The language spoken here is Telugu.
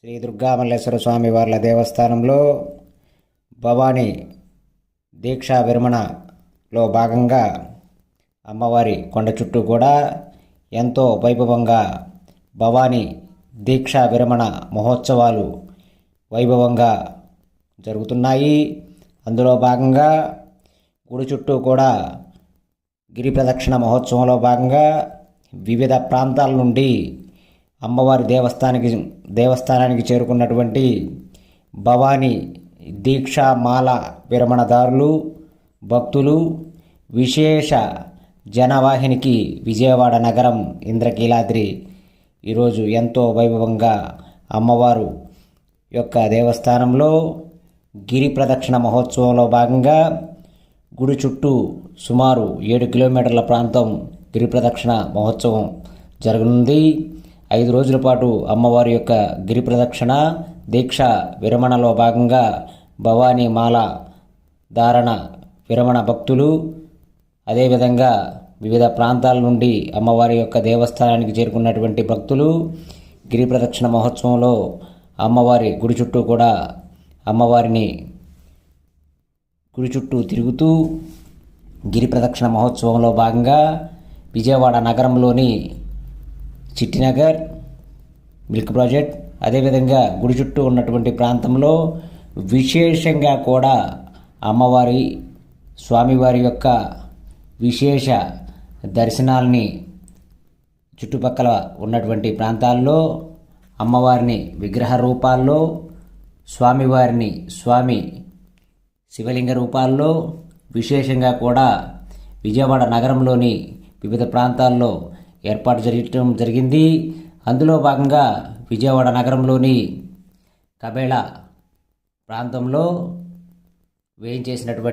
శ్రీ దుర్గామల్లేశ్వర స్వామి వార్ల దేవస్థానంలో భవానీ దీక్షా విరమణలో భాగంగా అమ్మవారి కొండ చుట్టూ కూడా ఎంతో వైభవంగా భవానీ దీక్షా విరమణ మహోత్సవాలు వైభవంగా జరుగుతున్నాయి. అందులో భాగంగా గుడి చుట్టూ కూడా గిరి ప్రదక్షిణ మహోత్సవంలో భాగంగా వివిధ ప్రాంతాల నుండి అమ్మవారి దేవస్థానానికి చేరుకున్నటువంటి భవానీ దీక్షా మాల విరమణదారులు భక్తులు విశేష జనవాహినికి విజయవాడ నగరం ఇంద్రకీలాద్రి ఈరోజు ఎంతో వైభవంగా అమ్మవారు యొక్క దేవస్థానంలో గిరి ప్రదక్షిణ మహోత్సవంలో భాగంగా గుడి చుట్టూ సుమారు 7 కిలోమీటర్ల ప్రాంతం గిరి ప్రదక్షిణ మహోత్సవం జరగనుంది. 5 రోజుల పాటు అమ్మవారి యొక్క గిరి ప్రదక్షిణ దీక్ష విరమణలో భాగంగా భవానీ మాల ధారణ విరమణ భక్తులు అదేవిధంగా వివిధ ప్రాంతాల నుండి అమ్మవారి యొక్క దేవస్థానానికి చేరుకున్నటువంటి భక్తులు గిరి ప్రదక్షిణ మహోత్సవంలో అమ్మవారి గుడి చుట్టూ కూడా అమ్మవారిని గుడి చుట్టూ తిరుగుతూ గిరి ప్రదక్షిణ మహోత్సవంలో భాగంగా విజయవాడ నగరంలోని చిట్టినగర్ మిల్క్ ప్రాజెక్ట్ అదేవిధంగా గుడి చుట్టూ ఉన్నటువంటి ప్రాంతంలో విశేషంగా కూడా అమ్మవారి స్వామివారి యొక్క విశేష దర్శనాల్ని చుట్టుపక్కల ఉన్నటువంటి ప్రాంతాల్లో అమ్మవారిని విగ్రహ రూపాల్లో స్వామివారిని స్వామి శివలింగ రూపాల్లో విశేషంగా కూడా విజయవాడ నగరంలోని వివిధ ప్రాంతాల్లో ఏర్పాటు చేయడం జరిగింది. అందులో భాగంగా విజయవాడ నగరంలోని కబేళ ప్రాంతంలో వేయించేసినటువంటి